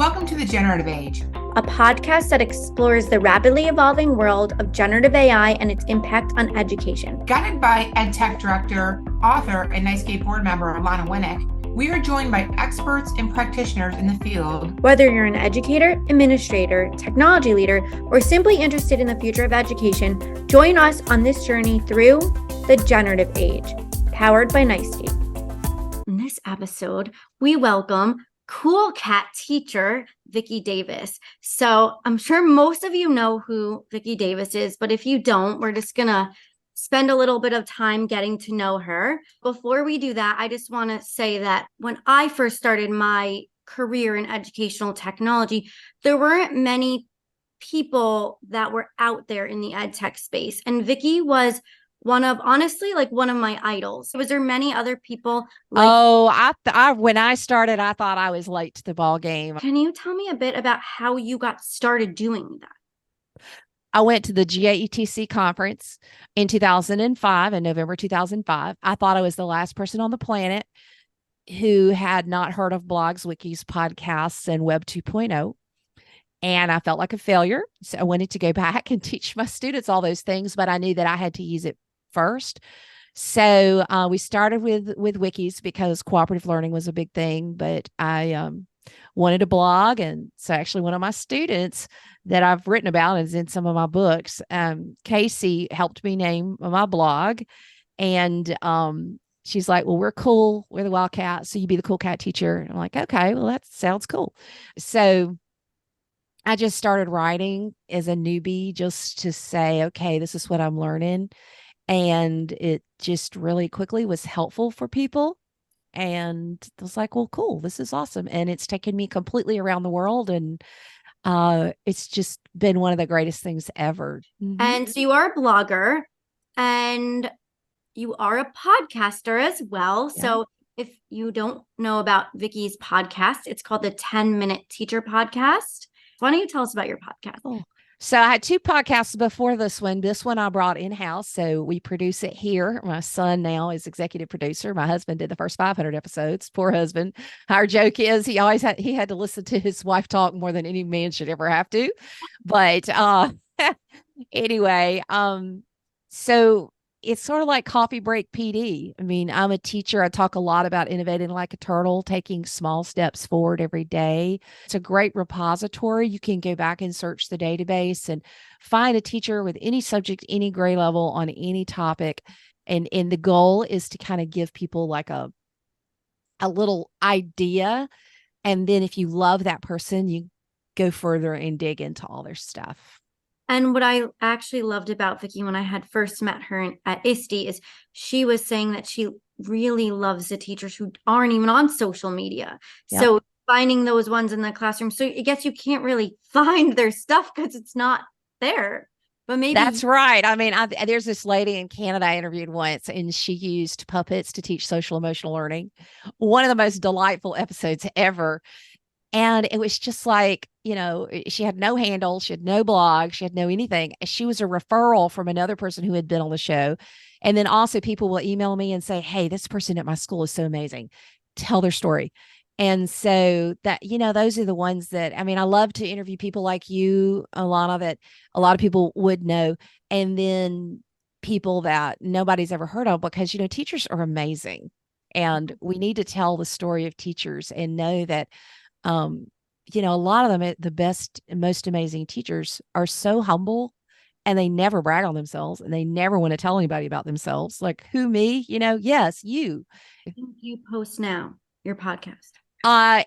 Welcome to the Generative Age, a podcast that explores the rapidly evolving world of generative AI and its impact on education. Guided by EdTech Director, author, and NICE board member Alana Winnick. We are joined by experts and practitioners in the field. Whether you're an educator, administrator, technology leader, or simply interested in the future of education, join us on this journey through the Generative Age, powered by NICE. In this episode, we welcome cool cat teacher, Vicki Davis. So I'm sure most of you know who Vicki Davis is, but if you don't, we're just going to spend a little bit of time getting to know her. Before we do that, I just want to say that when I first started my career in educational technology, there weren't many people that were out there in the ed tech space. And Vicki was one of my idols. Was there many other people? When I started, I thought I was late to the ball game. Can you tell me a bit about how you got started doing that? I went to the GAETC conference in 2005, in November 2005. I thought I was the last person on the planet who had not heard of blogs, wikis, podcasts, and Web 2.0. And I felt like a failure. So I wanted to go back and teach my students all those things, but I knew that I had to use it first. So we started with wikis because cooperative learning was a big thing, but I wanted a blog. And so actually one of my students that I've written about is in some of my books. Casey helped me name my blog. And she's like, well, we're cool. We're the Wildcats. So you be the cool cat teacher. And I'm like, okay, well, that sounds cool. So I just started writing as a newbie just to say, okay, this is what I'm learning. And it just really quickly was helpful for people. And I was like, well, cool, this is awesome. And it's taken me completely around the world. And it's just been one of the greatest things ever. Mm-hmm. And so you are a blogger and you are a podcaster as well. Yeah. So if you don't know about Vicki's podcast, it's called the 10-Minute Teacher Podcast. Why don't you tell us about your podcast? Oh. So I had two podcasts before this one. This one I brought in-house, so we produce it here. My son now is executive producer. My husband did the first 500 episodes. Poor husband. Our joke is he had to listen to his wife talk more than any man should ever have to. But anyway, so it's sort of like coffee break PD. I mean, I'm a teacher. I talk a lot about innovating like a turtle, taking small steps forward every day. It's a great repository. You can go back and search the database and find a teacher with any subject, any grade level on any topic. And the goal is to kind of give people like a little idea. And then if you love that person, you go further and dig into all their stuff. And what I actually loved about Vicki when I had first met her at ISTE is she was saying that she really loves the teachers who aren't even on social media. Yep. So finding those ones in the classroom. So I guess you can't really find their stuff because it's not there. But maybe that's right. I mean, there's this lady in Canada I interviewed once, and she used puppets to teach social emotional learning. One of the most delightful episodes ever. And it was just like, she had no handle, she had no blog, she had no anything. She was a referral from another person who had been on the show. And then also people will email me and say, hey, this person at my school is so amazing. Tell their story. And so that, those are the ones that, I mean, I love to interview people like you, Alana, that a lot of people would know. And then people that nobody's ever heard of because, teachers are amazing. And we need to tell the story of teachers and know that, a lot of them, the best and most amazing teachers are so humble and they never brag on themselves and they never want to tell anybody about themselves. Like who, me, yes, you. You post now your podcast.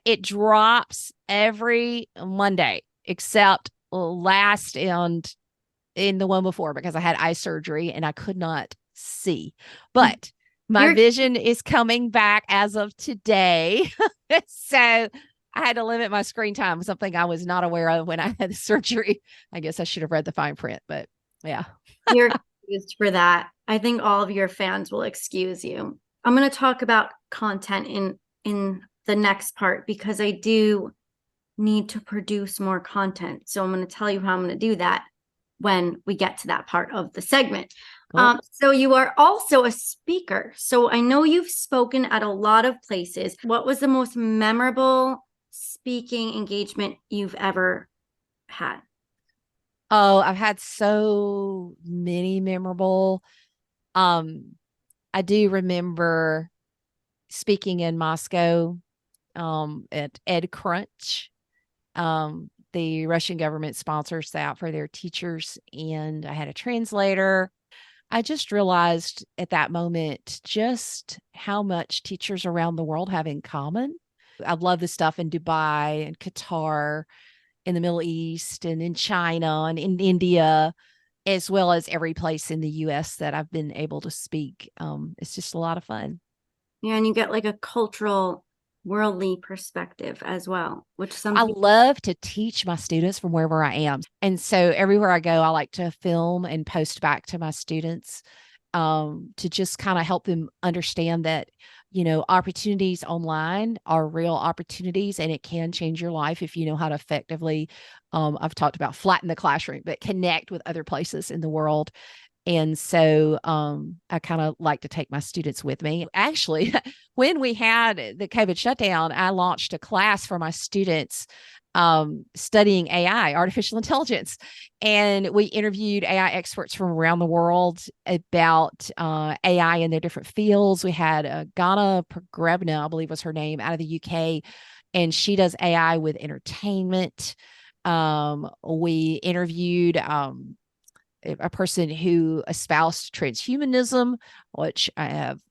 It drops every Monday except last and in the one before because I had eye surgery and I could not see, but my vision is coming back as of today. So I had to limit my screen time, something I was not aware of when I had the surgery. I guess I should have read the fine print, but yeah. You're excused for that. I think all of your fans will excuse you. I'm going to talk about content in the next part because I do need to produce more content. So I'm going to tell you how I'm going to do that when we get to that part of the segment. Cool. So you are also a speaker. So I know you've spoken at a lot of places. What was the most memorable speaking engagement you've ever had? Oh, I've had so many memorable. Um, I do remember speaking in Moscow at Ed Crunch. The Russian government sponsors that for their teachers, and I had a translator. I just realized at that moment just how much teachers around the world have in common. I love the stuff in Dubai and Qatar, in the Middle East, and in China and in India, as well as every place in the US that I've been able to speak. It's just a lot of fun. Yeah, and you get like a cultural, worldly perspective as well, which some I people. love to teach my students from wherever I am. And so everywhere I go, I like to film and post back to my students, to just kind of help them understand that, opportunities online are real opportunities, and it can change your life if you know how to effectively, I've talked about flatten the classroom, but connect with other places in the world. And so I kind of like to take my students with me. Actually, when we had the COVID shutdown, I launched a class for my students studying AI, artificial intelligence. And we interviewed AI experts from around the world about AI in their different fields. We had Ghana Pogrebna, I believe was her name, out of the UK, and she does AI with entertainment. We interviewed a person who espoused transhumanism, which I have,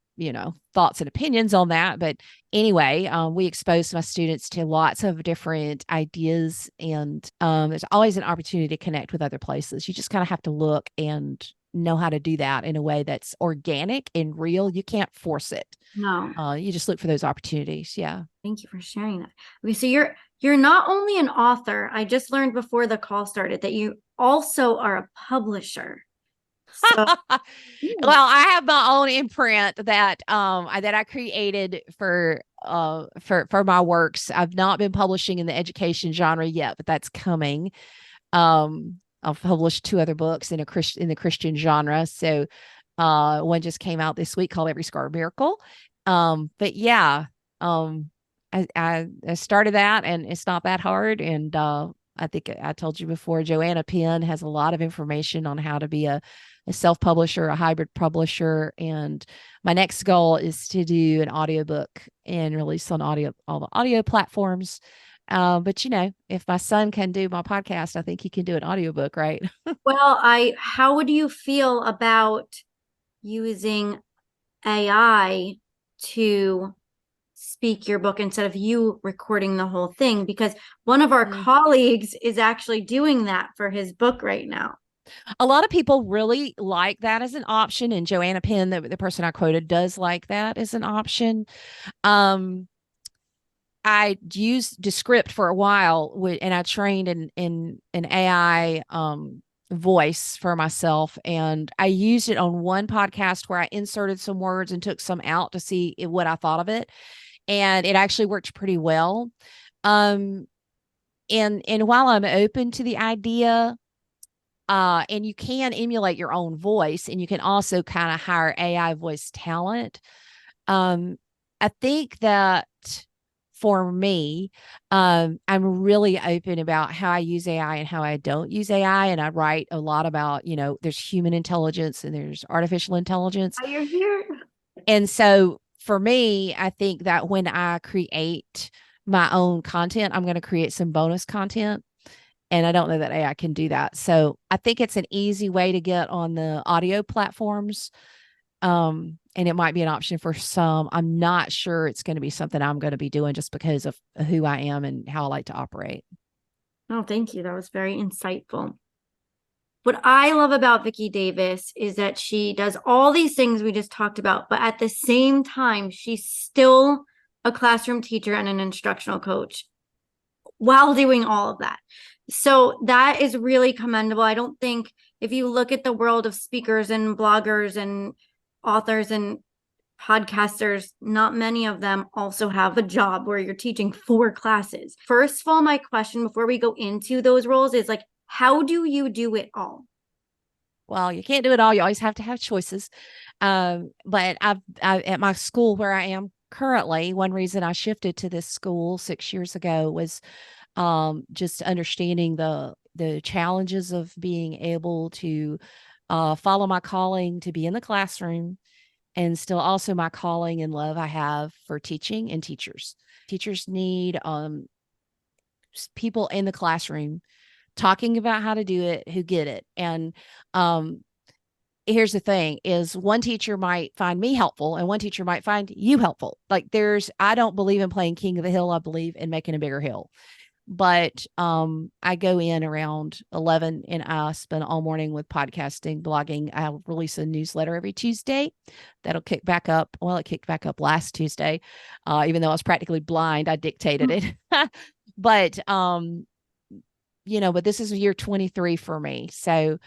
thoughts and opinions on that. But anyway, we exposed my students to lots of different ideas, and there's always an opportunity to connect with other places. You just kind of have to look and know how to do that in a way that's organic and real. You can't force it. No. You just look for those opportunities. Yeah. Thank you for sharing that. Okay, so you're not only an author. I just learned before the call started that you also are a publisher. So Well, I have my own imprint that I created for my works. I've not been publishing in the education genre yet, but that's coming. I've published two other books in the Christian genre. So one just came out this week called Every Scar a Miracle. But yeah, I started that, and it's not that hard. And I think I told you before, Joanna Penn has a lot of information on how to be a self-publisher, a hybrid publisher. And my next goal is to do an audiobook and release on all the audio platforms. But if my son can do my podcast, I think he can do an audiobook, right? well, how would you feel about using AI to speak your book instead of you recording the whole thing? Because one of our colleagues is actually doing that for his book right now. A lot of people really like that as an option, and Joanna Penn, the person I quoted, does like that as an option. I used Descript for a while, and I trained in an AI voice for myself, and I used it on one podcast where I inserted some words and took some out to see what I thought of it, and it actually worked pretty well. And while I'm open to the idea, and you can emulate your own voice, and you can also kind of hire AI voice talent. I think that for me, I'm really open about how I use AI and how I don't use AI. And I write a lot about, there's human intelligence and there's artificial intelligence. Oh, you're here. And so for me, I think that when I create my own content, I'm going to create some bonus content. And I don't know that AI can do that. So I think it's an easy way to get on the audio platforms. And it might be an option for some. I'm not sure it's going to be something I'm going to be doing just because of who I am and how I like to operate. Oh, thank you. That was very insightful. What I love about Vicki Davis is that she does all these things we just talked about, but at the same time, she's still a classroom teacher and an instructional coach while doing all of that. So that is really commendable. I don't think if you look at the world of speakers and bloggers and authors and podcasters, not many of them also have a job where you're teaching 4 classes. First of all, my question before we go into those roles is how do you do it all? Well, you can't do it all. You always have to have choices. But I at my school where I am currently, one reason I shifted to this school 6 years ago was just understanding the challenges of being able to follow my calling to be in the classroom, and still also my calling and love I have for teaching and teachers. Teachers need people in the classroom talking about how to do it, who get it. And here's the thing is one teacher might find me helpful and one teacher might find you helpful. Like I don't believe in playing king of the hill. I believe in making a bigger hill. But I go in around 11 and I spend all morning with podcasting, blogging. I'll release a newsletter every Tuesday. That'll kick back up. Well, it kicked back up last Tuesday. Even though I was practically blind, I dictated it. But, but this is year 23 for me. So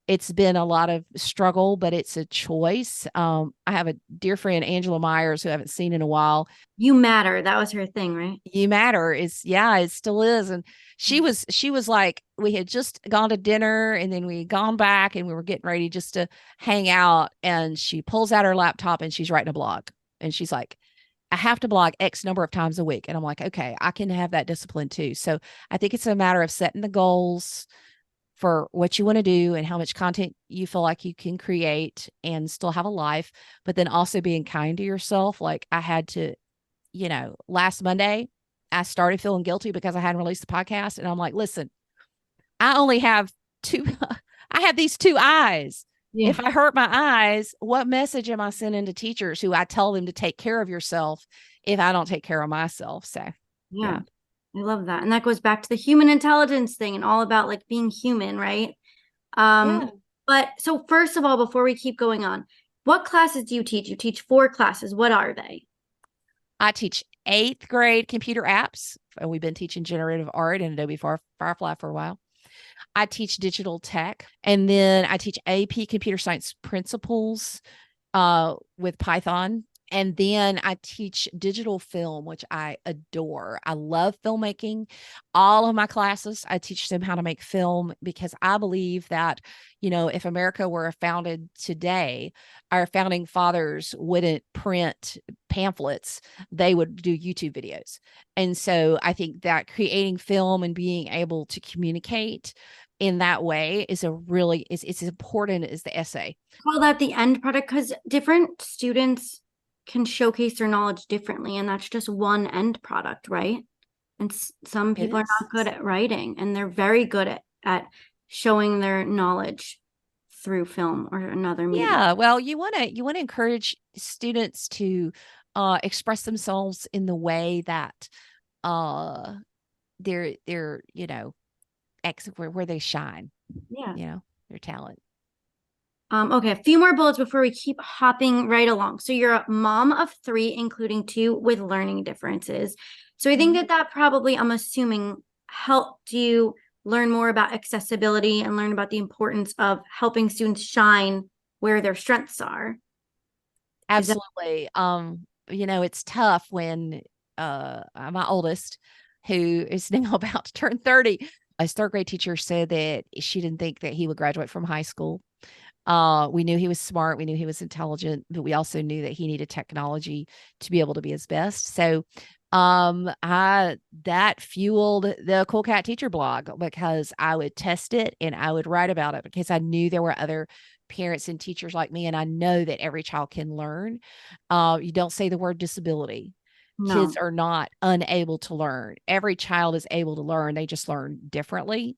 it's been a lot of struggle, but it's a choice. I have a dear friend, Angela Myers, who I haven't seen in a while. You Matter. That was her thing, right? You Matter is, yeah, it still is. And she was like, we had just gone to dinner and then we had gone back and we were getting ready just to hang out. And she pulls out her laptop and she's writing a blog. And she's like, I have to blog X number of times a week. And I'm like, okay, I can have that discipline too. So I think it's a matter of setting the goals for what you want to do and how much content you feel like you can create and still have a life, but then also being kind to yourself. Like I had to, last Monday, I started feeling guilty because I hadn't released the podcast. And I'm like, listen, I only have I have these two eyes. Yeah. If I hurt my eyes, what message am I sending to teachers who I tell them to take care of yourself if I don't take care of myself? So, yeah. I love that. And that goes back to the human intelligence thing and all about like being human, right? But so first of all, before we keep going on, what classes do you teach? You teach 4 classes. What are they? I teach 8th grade computer apps. And we've been teaching generative art in Adobe Firefly for a while. I teach digital tech. And then I teach AP computer science principles with Python. And then I teach digital film, which I adore. I love filmmaking. All of my classes, I teach them how to make film because I believe that, if America were founded today, our founding fathers wouldn't print pamphlets. They would do YouTube videos. And so I think that creating film and being able to communicate in that way is it's as important as the essay. Call that the end product because different students can showcase their knowledge differently, and that's just one end product, right? And some people are not good at writing, and they're very good at showing their knowledge through film or another medium. Yeah, well, you want to encourage students to express themselves in the way that they're where they shine. Yeah, their talent. Okay, a few more bullets before we keep hopping right along. So you're a mom of 3, including 2 with learning differences. So I think that probably, I'm assuming, helped you learn more about accessibility and learn about the importance of helping students shine where their strengths are. Absolutely. It's tough when my oldest, who is now about to turn 30, his 3rd grade teacher said that she didn't think that he would graduate from high school. We knew he was smart. We knew he was intelligent, but we also knew that he needed technology to be able to be his best. So, that fueled the Cool Cat Teacher blog because I would test it and I would write about it because I knew there were other parents and teachers like me. And I know that every child can learn. You don't say the word disability. No. Kids are not unable to learn. Every child is able to learn. They just learn differently.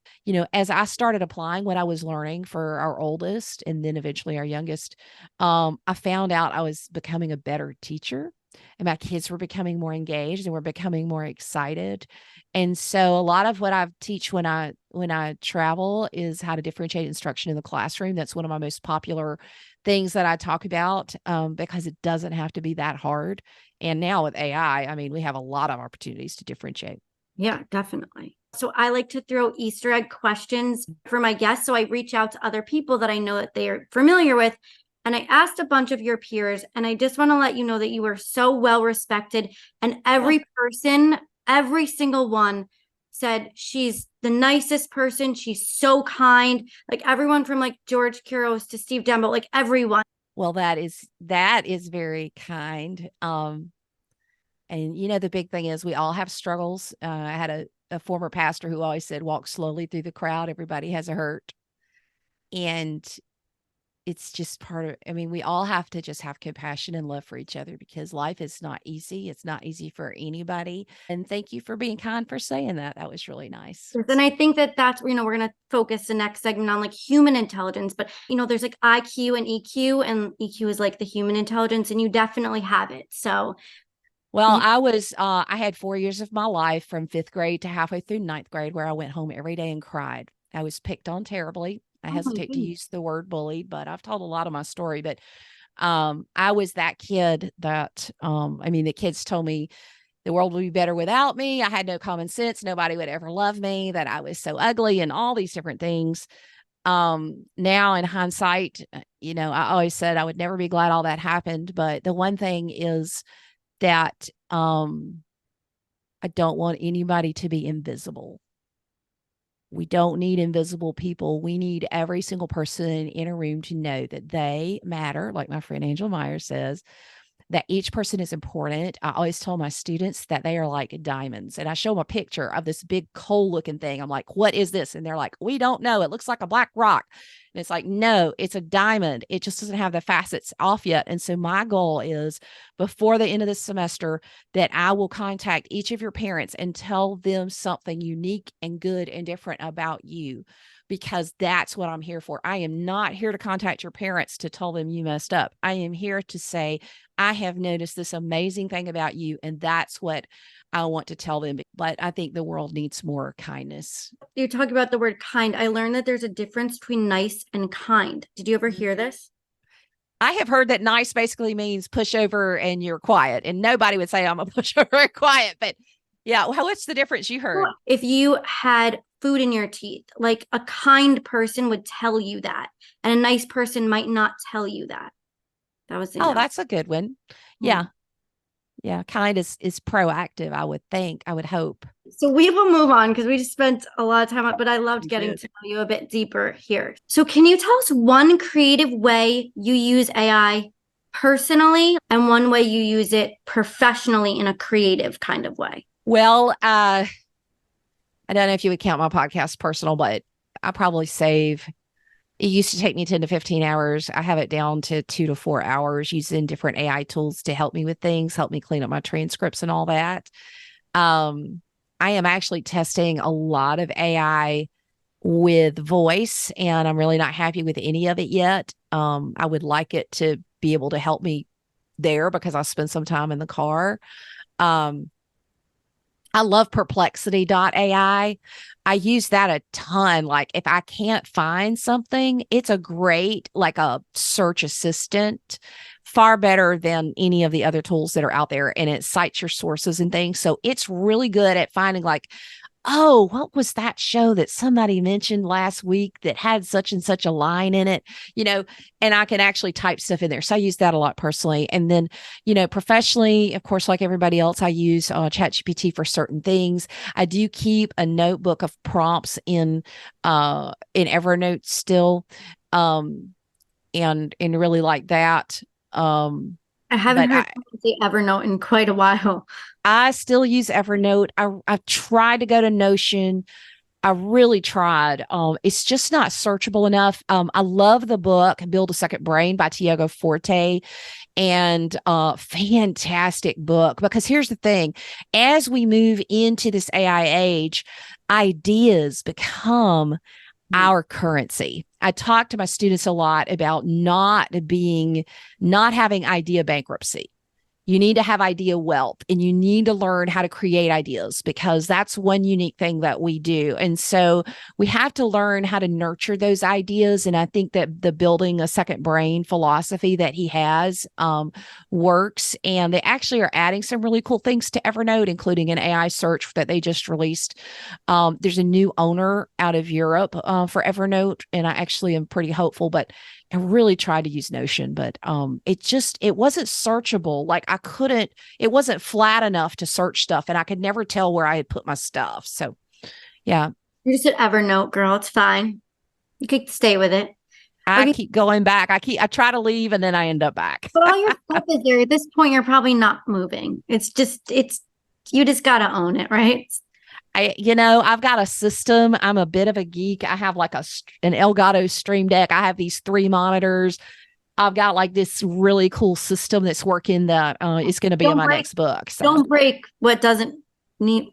As I started applying what I was learning for our oldest and then eventually our youngest, I found out I was becoming a better teacher and my kids were becoming more engaged and were becoming more excited. And so a lot of what I teach when I travel is how to differentiate instruction in the classroom. That's one of my most popular things that I talk about because it doesn't have to be that hard. And now with AI, I mean, we have a lot of opportunities to differentiate. Yeah, definitely. So I like to throw Easter egg questions for my guests. So I reach out to other people that I know that they are familiar with. And I asked a bunch of your peers, and I just want to let you know that you are so well respected. And every person, every single one said she's the nicest person. She's so kind. Like everyone from like George Couros to Steve Dembo, like everyone. Well, that is very kind. And the big thing is we all have struggles. I had a former pastor who always said, walk slowly through the crowd. Everybody has a hurt. And it's just we all have to just have compassion and love for each other because life is not easy. It's not easy for anybody. And thank you for being kind for saying that. That was really nice. And I think that's, we're going to focus the next segment on like human intelligence, but there's like IQ and EQ, and EQ is like the human intelligence, and you definitely have it. So, well, I had 4 years of my life from 5th grade to halfway through 9th grade where I went home every day and cried. I was picked on terribly. I hesitate to use the word bullied, but I've told a lot of my story. But I was that kid that, the kids told me the world would be better without me. I had no common sense. Nobody would ever love me, that I was so ugly and all these different things. Now in hindsight, I always said I would never be glad all that happened. But the one thing is that I don't want anybody to be invisible. We don't need invisible people. We need every single person in a room to know that they matter, like my friend Angel Meyer says, that each person is important. I always tell my students that they are like diamonds. And I show them a picture of this big coal looking thing. I'm like, what is this? And they're like, we don't know. It looks like a black rock. And it's like, no, it's a diamond. It just doesn't have the facets off yet. And so my goal is before the end of this semester that I will contact each of your parents and tell them something unique and good and different about you, because that's what I'm here for. I am not here to contact your parents to tell them you messed up. I am here to say, I have noticed this amazing thing about you, and that's what I want to tell them. But I think the world needs more kindness. You talk about the word kind. I learned that there's a difference between nice and kind. Did you ever hear this? I have heard that nice basically means pushover and you're quiet, and nobody would say I'm a pushover and quiet, but yeah. What's the difference you heard? If you had food in your teeth, like a kind person would tell you that, and a nice person might not tell you that. That was that's a good one. Yeah. Yeah. Kind is proactive, I would think. I would hope. So we will move on because we just spent a lot of time on, but I loved getting to know you a bit deeper here. So can you tell us one creative way you use AI personally and one way you use it professionally in a creative kind of way? Well, I don't know if you would count my podcast personal, but I probably save. It used to take me 10 to 15 hours. I have it down to 2 to 4 hours using different AI tools to help me with things, help me clean up my transcripts and all that. I am actually testing a lot of AI with voice, and I'm really not happy with any of it yet. I would like it to be able to help me there because I spend some time in the car. I love perplexity.ai. I use that a ton. Like if I can't find something, it's a great, like a search assistant, far better than any of the other tools that are out there. And it cites your sources and things. So it's really good at finding like, oh, what was that show that somebody mentioned last week that had such and such a line in it, and I can actually type stuff in there. So I use that a lot personally. And then, professionally, of course, like everybody else, I use ChatGPT for certain things. I do keep a notebook of prompts in Evernote still. And really like that. I haven't heard the Evernote in quite a while. I still use Evernote. I tried to go to Notion. I really tried. It's just not searchable enough. I love the book Build a Second Brain by Tiago Forte, and fantastic book, because here's the thing. As we move into this AI age, ideas become our currency. I talk to my students a lot about not having idea bankruptcy. You need to have idea wealth, and you need to learn how to create ideas, because that's one unique thing that we do. And so we have to learn how to nurture those ideas. And I think that the building a second brain philosophy that he has works. And they actually are adding some really cool things to Evernote, including an AI search that they just released. There's a new owner out of Europe for Evernote, and I actually am pretty hopeful, but I really tried to use Notion, but it wasn't searchable. Like it wasn't flat enough to search stuff, and I could never tell where I had put my stuff. So yeah. You just said Evernote, girl. It's fine. You could stay with it. I keep going back. I try to leave and then I end up back. But all your stuff is there. At this point, you're probably not moving. You just got to own it, right? I've got a system. I'm a bit of a geek. I have like an Elgato Stream Deck. I have these 3 monitors. I've got like this really cool system that's working that is going to be in my next book. So. Don't break what doesn't need,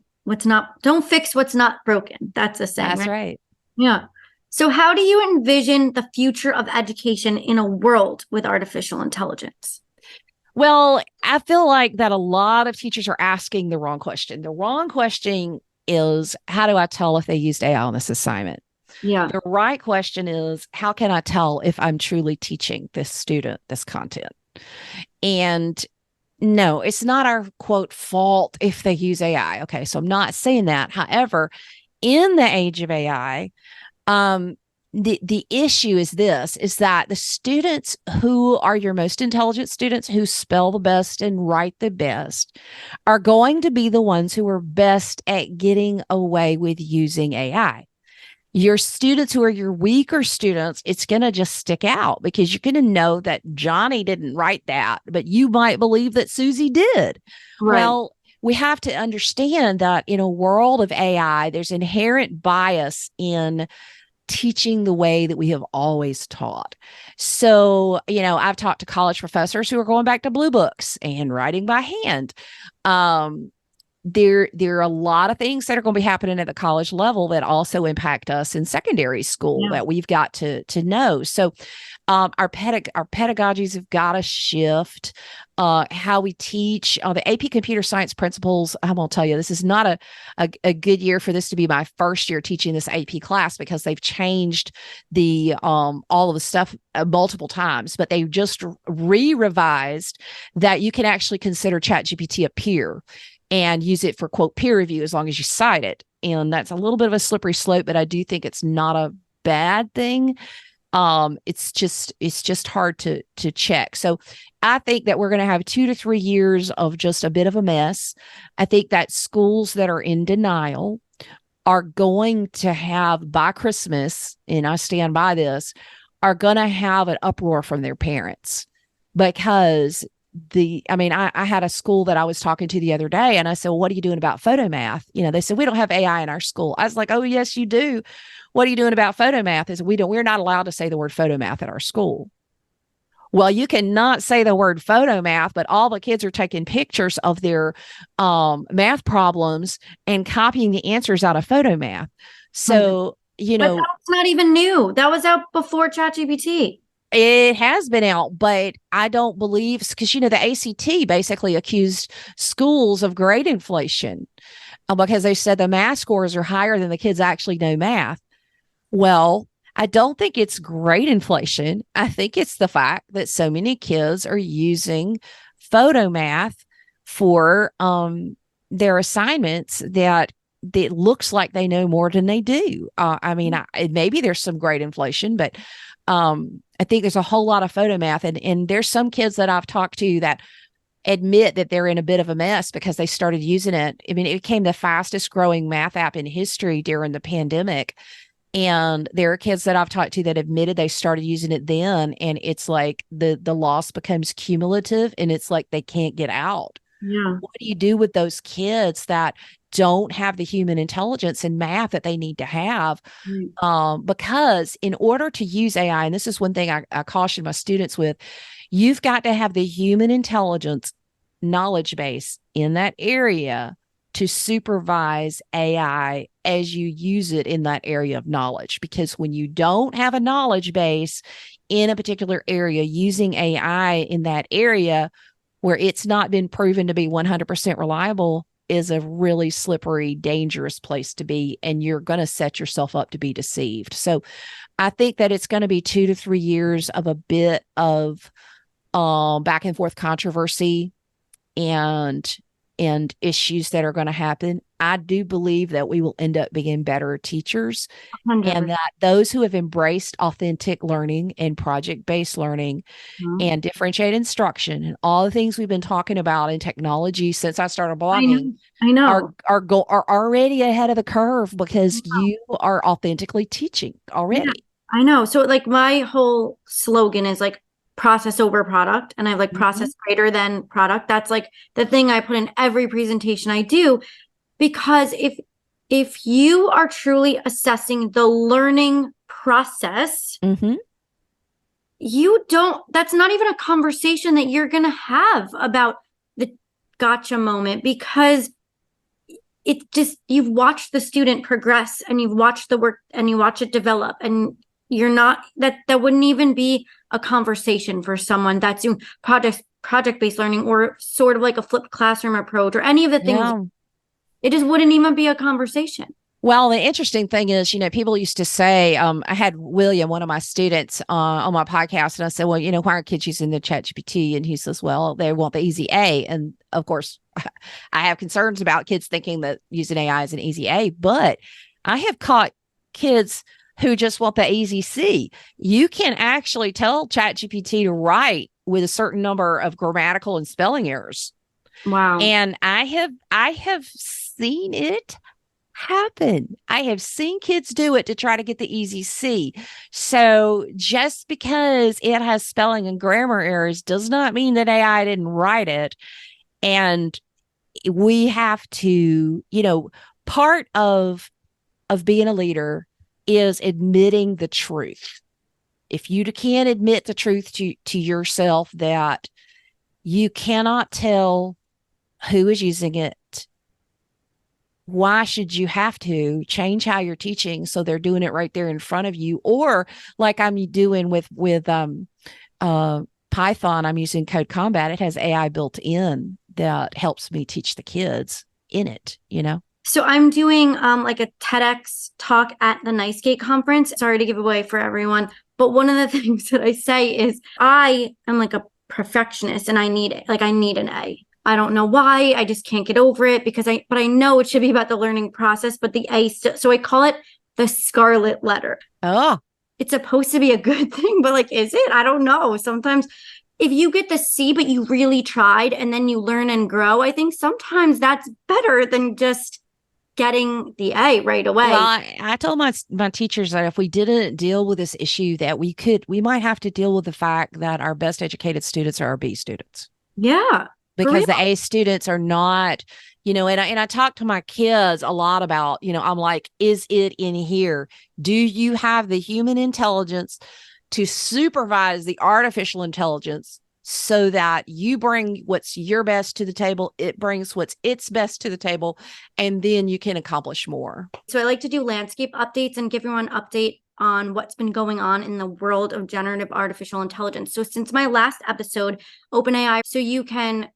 don't fix what's not broken. That's a saying. That's right. Yeah. So how do you envision the future of education in a world with artificial intelligence? Well, I feel like that a lot of teachers are asking the wrong question. The wrong question is, how do I tell if they used AI on this assignment? Yeah. The right question is, how can I tell if I'm truly teaching this student this content? And no, it's not our quote fault if they use AI. Okay, so I'm not saying that. However, in the age of AI, the issue is that the students who are your most intelligent students, who spell the best and write the best, are going to be the ones who are best at getting away with using AI. Your students who are your weaker students, it's going to just stick out because you're going to know that Johnny didn't write that, but you might believe that Susie did. Right. Well, we have to understand that in a world of AI, there's inherent bias in teaching the way that we have always taught. So, I've talked to college professors who are going back to blue books and writing by hand. There are a lot of things that are going to be happening at the college level that also impact us in secondary school that we've got to know. So our pedagogies have got to shift. How we teach the AP computer science principles. I'm going to tell you, this is not a good year for this to be my first year teaching this AP class because they've changed the all of the stuff multiple times, but they just revised that you can actually consider ChatGPT a peer and use it for quote peer review as long as you cite it. And that's a little bit of a slippery slope, but I do think it's not a bad thing. It's just hard to check. So I think that we're going to have 2 to 3 years of just a bit of a mess. I think that schools that are in denial are going to have by Christmas, and I stand by this, are going to have an uproar from their parents because I had a school that I was talking to the other day and I said, well, what are you doing about photo math? They said, we don't have AI in our school. I was like, oh, yes, you do. What are you doing about photo math? Is we're not allowed to say the word photo math at our school. Well, you cannot say the word photo math, but all the kids are taking pictures of their math problems and copying the answers out of photo math. So, but that's not even new. That was out before ChatGPT. It has been out, but I don't believe, because, the ACT basically accused schools of grade inflation because they said the math scores are higher than the kids actually know math. Well, I don't think it's grade inflation. I think it's the fact that so many kids are using photo math for their assignments that it looks like they know more than they do. Maybe there's some grade inflation, but I think there's a whole lot of photo math. And there's some kids that I've talked to that admit that they're in a bit of a mess because they started using it. It became the fastest growing math app in history during the pandemic. And there are kids that I've talked to that admitted they started using it then. And it's like the loss becomes cumulative and it's like they can't get out. Yeah. What do you do with those kids that don't have the human intelligence and math that they need to have? Because in order to use AI, and this is one thing I caution my students with, you've got to have the human intelligence knowledge base in that area to supervise AI as you use it in that area of knowledge. Because when you don't have a knowledge base in a particular area, using AI in that area where it's not been proven to be 100% reliable is a really slippery, dangerous place to be. And you're going to set yourself up to be deceived. So I think that it's going to be 2 to 3 years of a bit of back and forth controversy and issues that are going to happen. I do believe that we will end up being better teachers 100%. And that those who have embraced authentic learning and project-based learning and differentiated instruction and all the things we've been talking about in technology since I started blogging, I know. are already ahead of the curve because you are authentically teaching already. I know. So like my whole slogan is like process over product. And I have like process greater than product. That's like the thing I put in every presentation I do. Because if you are truly assessing the learning process, Mm-hmm. you don't, that's not even a conversation that you're going to have about the gotcha moment, because it just, you've watched the student progress and you've watched the work and you watch it develop, and you're not, that wouldn't even be a conversation for someone that's doing project-based learning, or sort of like a flipped classroom approach, or any of the things. Yeah. It just wouldn't even be a conversation. Well, the interesting thing is, people used to say, I had William, one of my students, on my podcast, and I said, well, why are kids using the ChatGPT? And he says, well, they want the easy A. And of course, I have concerns about kids thinking that using AI is an easy A, but I have caught kids who just want the easy C. You can actually tell ChatGPT to write with a certain number of grammatical and spelling errors. Wow. And I have seen it happen. I have seen kids do it to try to get the easy C. So just because it has spelling and grammar errors does not mean that AI didn't write it. And we have to, part of being a leader is admitting the truth. If you can't admit the truth to yourself that you cannot tell who is using it, why should you have to change how you're teaching so they're doing it right there in front of you? Or like I'm doing with Python, I'm using Code Combat. It has AI built in that helps me teach the kids in it, So I'm doing like a TEDx talk at the NiceGate conference. Sorry to give away for everyone, but one of the things that I say is I am like a perfectionist, and I need it. Like I need an A. I don't know why. I just can't get over it, but I know it should be about the learning process, but the A still, so I call it the scarlet letter. Oh, it's supposed to be a good thing, but like, is it? I don't know. Sometimes if you get the C, but you really tried and then you learn and grow, I think sometimes that's better than just getting the A right away. Well, I told my teachers that if we didn't deal with this issue, that we might have to deal with the fact that our best educated students are our B students. Yeah. Because the A students are not, and I talk to my kids a lot about, I'm like, is it in here? Do you have the human intelligence to supervise the artificial intelligence so that you bring what's your best to the table, it brings what's its best to the table, and then you can accomplish more. So I like to do landscape updates and give everyone an update on what's been going on in the world of generative artificial intelligence. So since my last episode, OpenAI, so you can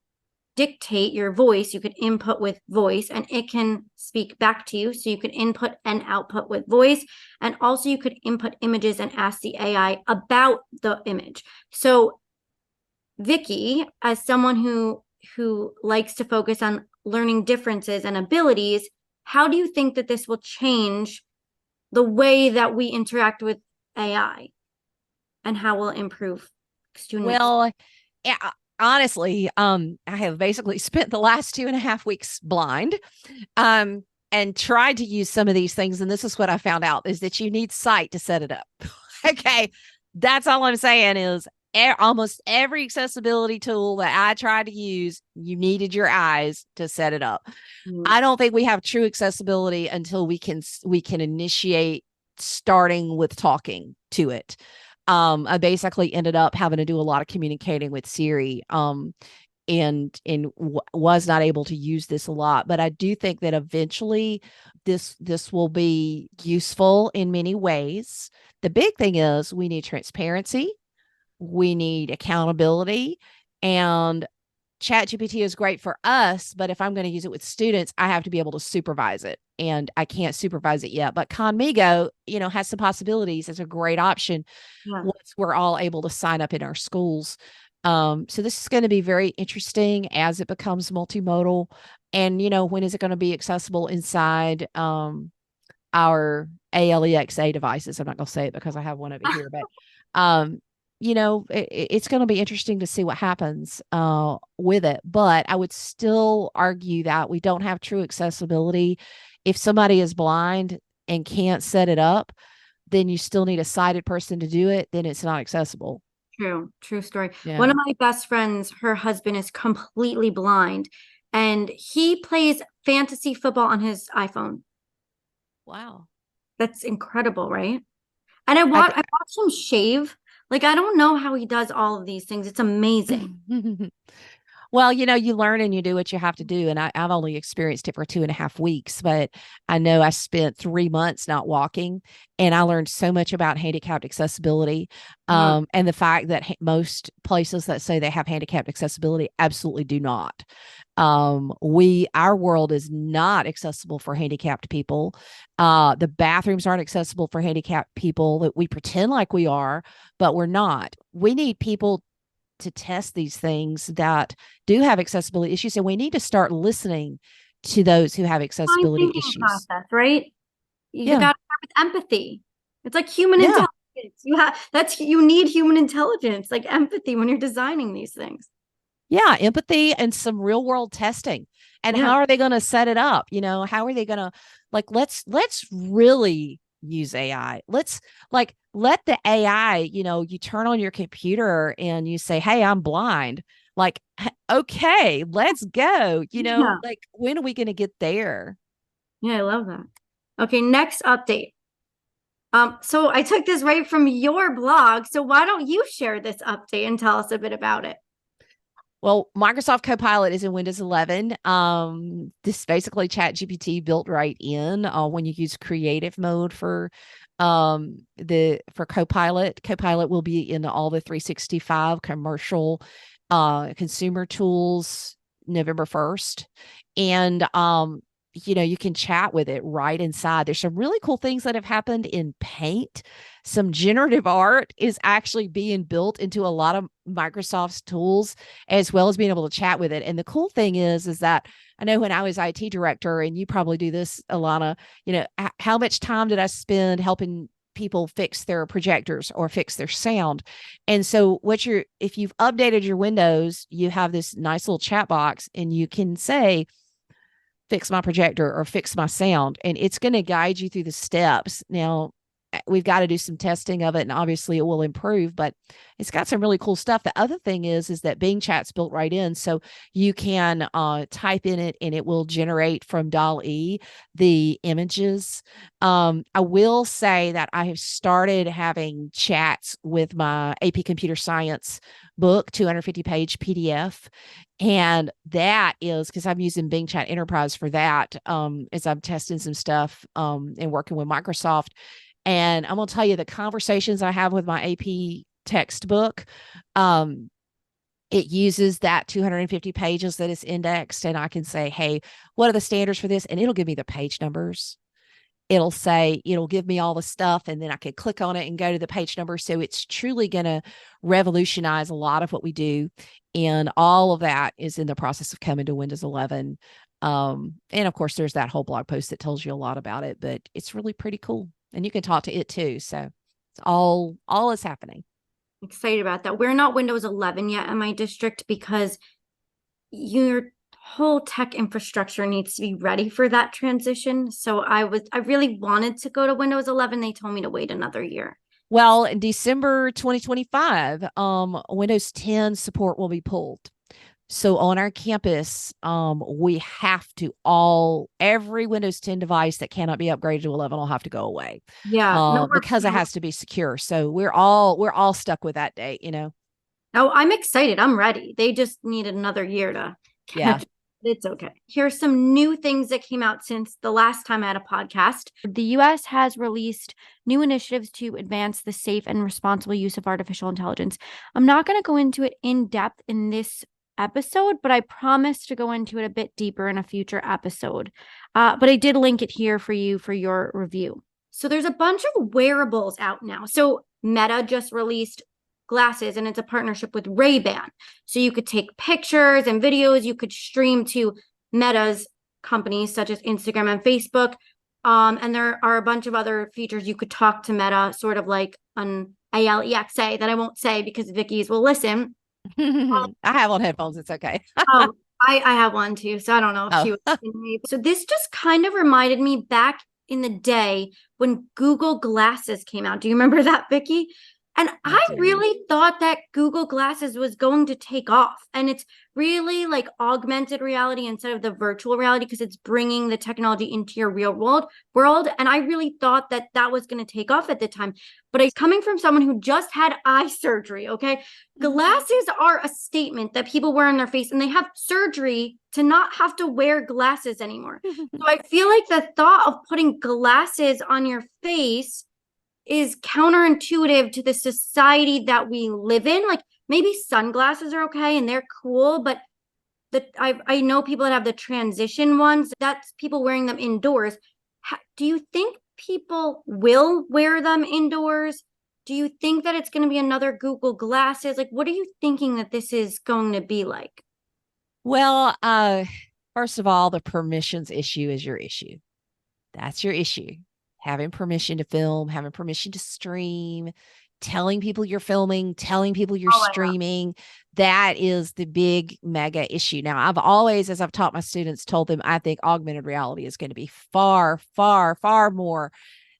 dictate your voice, you could input with voice, and it can speak back to you. So you could input and output with voice, and also you could input images and ask the AI about the image. So Vicki, as someone who likes to focus on learning differences and abilities, how do you think that this will change the way that we interact with AI, and how will it improve student? Well, yeah, honestly, I have basically spent the last 2.5 weeks blind, and tried to use some of these things. And this is what I found out, is that you need sight to set it up. Okay. That's all I'm saying is almost every accessibility tool that I tried to use, you needed your eyes to set it up. I don't think we have true accessibility until we can initiate starting with talking to it. I basically ended up having to do a lot of communicating with Siri, and was not able to use this a lot. But I do think that eventually this will be useful in many ways. The big thing is we need transparency, we need accountability, and ChatGPT is great for us, but if I'm going to use it with students, I have to be able to supervise it, and I can't supervise it yet. But Conmigo, has some possibilities. It's a great option once we're all able to sign up in our schools. So this is going to be very interesting as it becomes multimodal. And, when is it going to be accessible inside our ALEXA devices? I'm not going to say it because I have one over here, but it's going to be interesting to see what happens with it. But I would still argue that we don't have true accessibility. If somebody is blind and can't set it up, then you still need a sighted person to do it, then it's not accessible. True story. Yeah. One of my best friends, her husband is completely blind, and he plays fantasy football on his iPhone. Wow. That's incredible, right? And I watched him shave. Like, I don't know how he does all of these things. It's amazing. Well, you learn and you do what you have to do. And I've only experienced it for 2.5 weeks, but I know I spent 3 months not walking, and I learned so much about handicapped accessibility. And the fact that most places that say they have handicapped accessibility absolutely do not. Our world is not accessible for handicapped people. The bathrooms aren't accessible for handicapped people. That we pretend like we are, but we're not. We need people to test these things that do have accessibility issues, and we need to start listening to those who have accessibility issues. Process, right? You got to start with empathy. It's like human intelligence. You need human intelligence, like empathy, when you're designing these things. Yeah, empathy and some real world testing. And how are they going to set it up? How are they going to, let's really use AI. Let's let the AI, you turn on your computer and you say, "Hey, I'm blind." Okay, let's go. When are we going to get there? Yeah, I love that. Okay, next update. So I took this right from your blog. So why don't you share this update and tell us a bit about it? Well, Microsoft Copilot is in Windows 11. This is basically ChatGPT built right in when you use creative mode for Copilot. Copilot will be in all the 365 commercial consumer tools November 1st. And you can chat with it right inside. There's some really cool things that have happened in Paint. Some generative art is actually being built into a lot of Microsoft's tools, as well as being able to chat with it. And the cool thing is that I know when I was IT director, and you probably do this, Alana, how much time did I spend helping people fix their projectors or fix their sound? And so if you've updated your Windows, you have this nice little chat box, and you can say, "Fix my projector" or "fix my sound," and it's going to guide you through the steps. Now, we've got to do some testing of it, and obviously it will improve, but it's got some really cool stuff. The other thing is that Bing Chat's built right in, so you can type in it and it will generate from DALL-E the images. I will say that I have started having chats with my AP Computer Science book, 250-page PDF. And that is because I'm using Bing Chat Enterprise for that, as I'm testing some stuff and working with Microsoft. And I'm going to tell you, the conversations I have with my AP textbook, it uses that 250 pages that is indexed, and I can say, "Hey, what are the standards for this?" And it'll give me the page numbers. It'll give me all the stuff, and then I can click on it and go to the page number. So it's truly going to revolutionize a lot of what we do. And all of that is in the process of coming to Windows 11. And of course, there's that whole blog post that tells you a lot about it, but it's really pretty cool. And you can talk to it too. So it's all is happening. Excited about that. We're not Windows 11 yet in my district because your whole tech infrastructure needs to be ready for that transition. So I really wanted to go to Windows 11. They told me to wait another year. Well, in December 2025, Windows 10 support will be pulled. So on our campus, we have to every Windows 10 device that cannot be upgraded to 11 will have to go away. Yeah, because it has to be secure. So we're all stuck with that date, Oh, I'm excited. I'm ready. They just needed another year to catch. It's okay. Here's some new things that came out since the last time I had a podcast. The U.S. has released new initiatives to advance the safe and responsible use of artificial intelligence. I'm not going to go into it in depth in this episode, but I promise to go into it a bit deeper in a future episode. But I did link it here for you for your review. So there's a bunch of wearables out now. So Meta just released glasses, and it's a partnership with Ray-Ban. So you could take pictures and videos. You could stream to Meta's companies such as Instagram and Facebook. And there are a bunch of other features. You could talk to Meta, sort of like an Alexa that I won't say because Vicki's will listen. I have on headphones. It's okay. I have one too, so I don't know if she was. So this just kind of reminded me back in the day when Google Glasses came out. Do you remember that, Vicki? And I really thought that Google Glasses was going to take off. And it's really like augmented reality instead of the virtual reality, because it's bringing the technology into your real world. And I really thought that that was going to take off at the time. But it's coming from someone who just had eye surgery, okay? Glasses are a statement that people wear on their face, and they have surgery to not have to wear glasses anymore. So I feel like the thought of putting glasses on your face is counterintuitive to the society that we live in. Like maybe sunglasses are okay and they're cool, but I know people that have the transition ones. That's people wearing them indoors. Do you think people will wear them indoors? Do you think that it's going to be another Google Glasses? Like, what are you thinking that this is going to be like? Well, first of all, the permissions issue is your issue. That's your issue. Having permission to film, having permission to stream, telling people you're filming, telling people you're streaming. That is the big mega issue. Now, I've always, as I've taught my students, told them I think augmented reality is going to be far, far, far more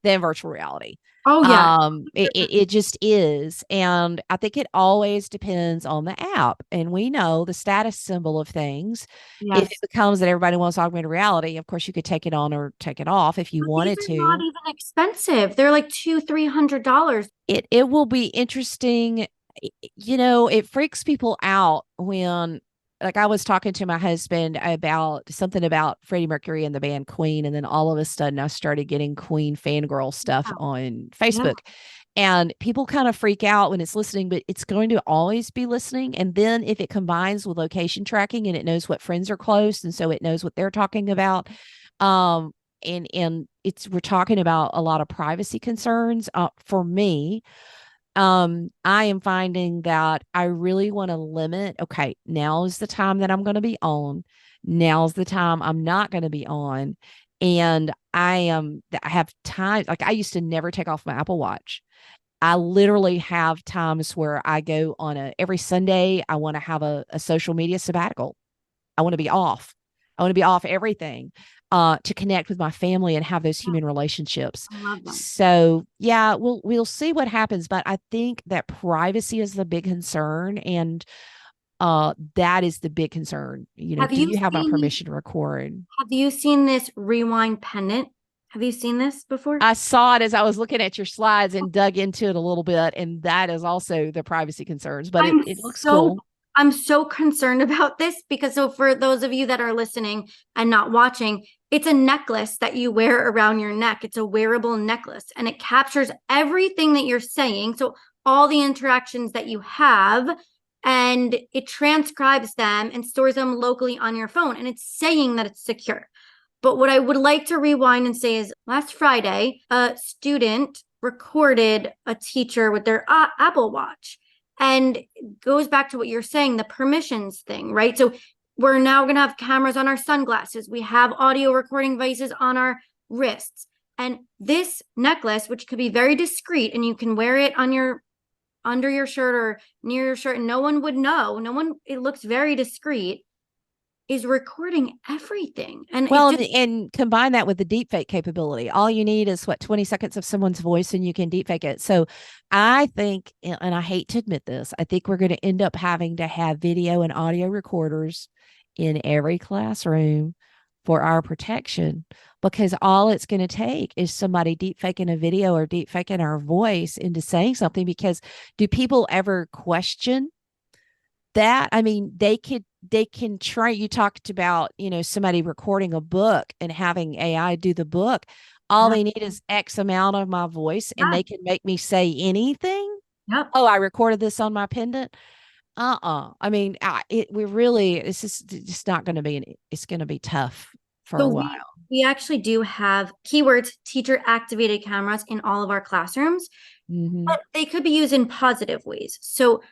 than virtual reality. Oh, yeah. It just is. And I think it always depends on the app. And we know the status symbol of things. Yes. If it becomes that everybody wants augmented reality, of course you could take it on or take it off if you wanted These to. are not even expensive. They're like $200-$300. It will be interesting. You know, it freaks people out when, like, I was talking to my husband about something about Freddie Mercury and the band Queen, and then all of a sudden I started getting Queen fangirl stuff on Facebook. And people kind of freak out when it's listening, but it's going to always be listening. And then if it combines with location tracking and it knows what friends are close, and so it knows what they're talking about, and we're talking about a lot of privacy concerns. For me, I am finding that I really want to limit, okay, now is the time that I'm going to be on. Now's the time I'm not going to be on. And I have time. Like, I used to never take off my Apple Watch. I literally have times where I go on every Sunday, I want to have a social media sabbatical. I want to be off. I want to be off everything to connect with my family and have those human relationships. I love them. So yeah, we'll see what happens, but I think that privacy is the big concern, and that is the big concern. You know, do you have my permission to record? Have you seen this rewind pendant? Have you seen this before? I saw it as I was looking at your slides and dug into it a little bit, and that is also the privacy concerns, but it looks cool. I'm so concerned about this because, so for those of you that are listening and not watching, it's a necklace that you wear around your neck. It's a wearable necklace, and it captures everything that you're saying. So all the interactions that you have, and it transcribes them and stores them locally on your phone. And it's saying that it's secure. But what I would like to rewind and say is last Friday, a student recorded a teacher with their Apple Watch. And it goes back to what you're saying, the permissions thing, right? So we're now going to have cameras on our sunglasses. We have audio recording devices on our wrists. And this necklace, which could be very discreet, and you can wear it on your under your shirt or near your shirt, and no one would know. It looks very discreet, is recording everything. And well, and combine that with the deepfake capability. All you need is 20 seconds of someone's voice and you can deepfake it. So I think, and I hate to admit this, I think we're going to end up having to have video and audio recorders in every classroom for our protection, because all it's going to take is somebody deepfaking a video or deepfaking our voice into saying something. Because do people ever question that? I mean, they can try. You talked about, somebody recording a book and having AI do the book. All they need is X amount of my voice and they can make me say anything. Yep. Oh, I recorded this on my pendant. I mean, it's just not going to be, it's going to be tough for a while. We actually do have keywords, teacher activated cameras in all of our classrooms, but they could be used in positive ways. So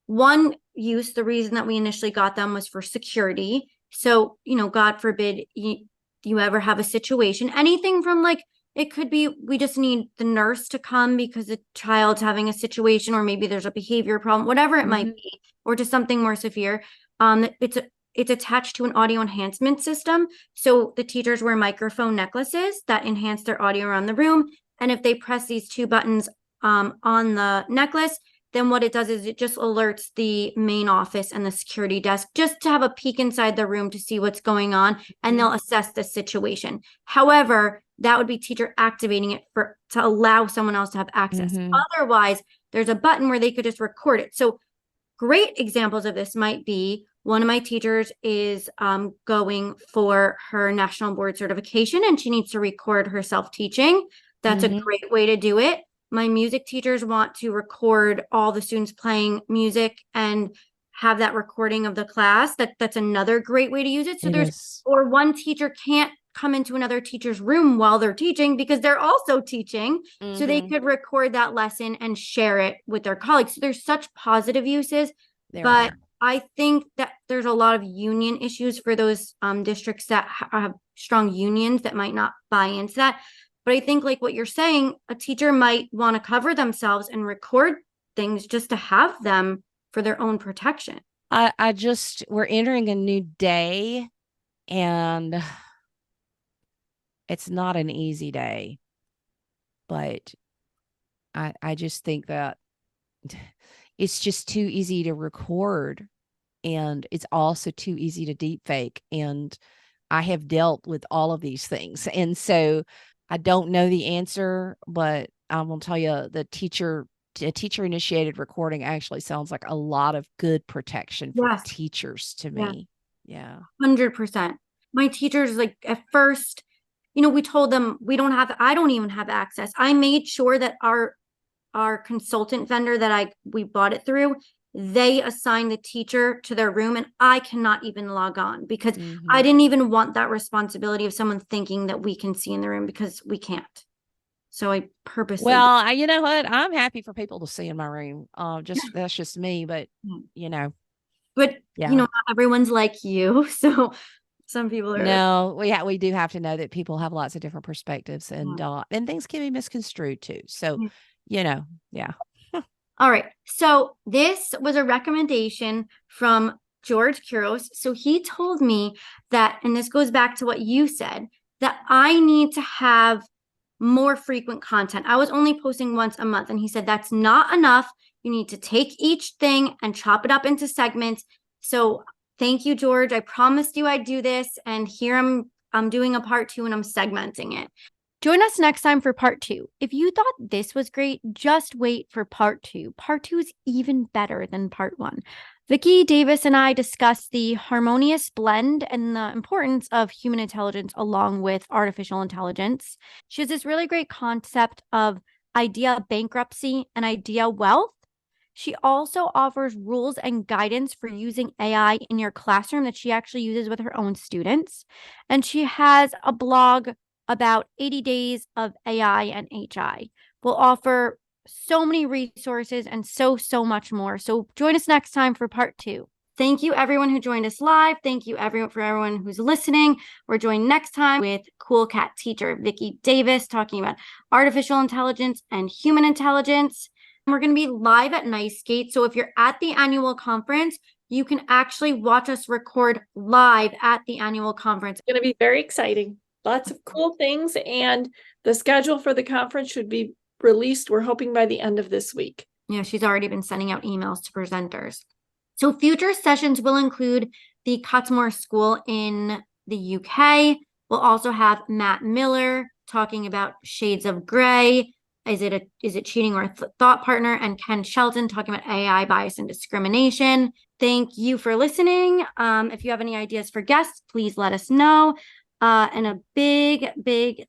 one use, the reason that we initially got them was for security. So, God forbid you ever have a situation, anything from like, it could be, we just need the nurse to come because the child's having a situation, or maybe there's a behavior problem, whatever it might be, or just something more severe. it's attached to an audio enhancement system. So the teachers wear microphone necklaces that enhance their audio around the room. And if they press these two buttons on the necklace, then what it does is it just alerts the main office and the security desk just to have a peek inside the room to see what's going on, and they'll assess the situation. However, that would be teacher activating it to allow someone else to have access. Otherwise, there's a button where they could just record it. So great examples of this might be, one of my teachers is going for her national board certification and she needs to record herself teaching. That's a great way to do it. My music teachers want to record all the students playing music and have that recording of the class. That's another great way to use it. So or one teacher can't come into another teacher's room while they're teaching because they're also teaching. So they could record that lesson and share it with their colleagues. So there's such positive uses, but I think that there's a lot of union issues for those districts that have strong unions that might not buy into that. But I think, like what you're saying, a teacher might want to cover themselves and record things just to have them for their own protection. We're entering a new day, and it's not an easy day, but I just think that it's just too easy to record, and it's also too easy to deep fake. And I have dealt with all of these things. And so I don't know the answer, but I will tell you the teacher initiated recording actually sounds like a lot of good protection for teachers to me. Yeah. 100%. My teachers, like at first, we told them I don't even have access. I made sure that our consultant vendor that we bought it through, they assigned the teacher to their room, and I cannot even log on because I didn't even want that responsibility of someone thinking that we can see in the room, because we can't. So I purposely. Well, you know what? I'm happy for people to see in my room. That's just me, but But not everyone's like you. So some people are. No, we do have to know that people have lots of different perspectives, and things can be misconstrued too. So, yeah. All right. So this was a recommendation from George Kuros. So he told me that, and this goes back to what you said, that I need to have more frequent content. I was only posting once a month, and he said that's not enough. You need to take each thing and chop it up into segments. So thank you, George. I promised you I'd do this, and here I'm doing a part 2 and I'm segmenting it. Join us next time for part 2. If you thought this was great, just wait for part 2. Part 2 is even better than part 1. Vicki Davis and I discuss the harmonious blend and the importance of human intelligence along with artificial intelligence. She has this really great concept of idea bankruptcy and idea wealth. She also offers rules and guidance for using AI in your classroom that she actually uses with her own students. And she has a blog about 80 days of AI and HI. We'll offer so many resources and so much more. So join us next time for part 2. Thank you, everyone who joined us live. Thank you, everyone who's listening. We're joined next time with Cool Cat teacher Vicki Davis talking about artificial intelligence and human intelligence. We're going to be live at NiceGate. So if you're at the annual conference, you can actually watch us record live at the annual conference. It's going to be very exciting. Lots of cool things, and the schedule for the conference should be released, we're hoping, by the end of this week. Yeah, she's already been sending out emails to presenters. So future sessions will include the Cottesmore School in the UK. We'll also have Matt Miller talking about shades of gray. Is it cheating or thought partner? And Ken Shelton talking about AI bias and discrimination. Thank you for listening. If you have any ideas for guests, please let us know. And a big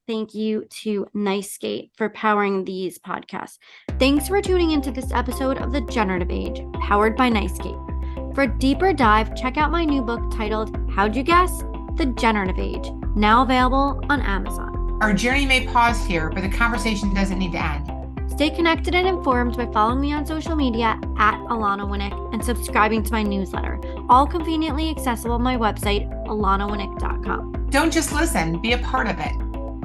thank you to NiceGate for powering these podcasts. Thanks for tuning into this episode of The Generative Age, powered by NiceGate. For a deeper dive, check out my new book titled How'd You Guess? The Generative Age, now available on Amazon. Our journey may pause here, but the conversation doesn't need to end. Stay connected and informed by following me on social media at Alana Winnick and subscribing to my newsletter, all conveniently accessible on my website, alanawinnick.com. Don't just listen, be a part of it.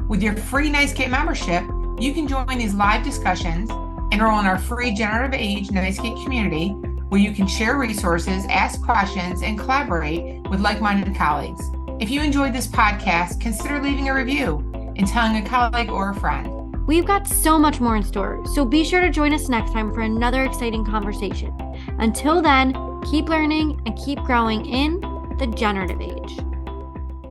With your free NiceGate membership, you can join these live discussions, enroll in our free Generative Age NiceGate community, where you can share resources, ask questions, and collaborate with like-minded colleagues. If you enjoyed this podcast, consider leaving a review and telling a colleague or a friend. We've got so much more in store, so be sure to join us next time for another exciting conversation. Until then, keep learning and keep growing in the generative age.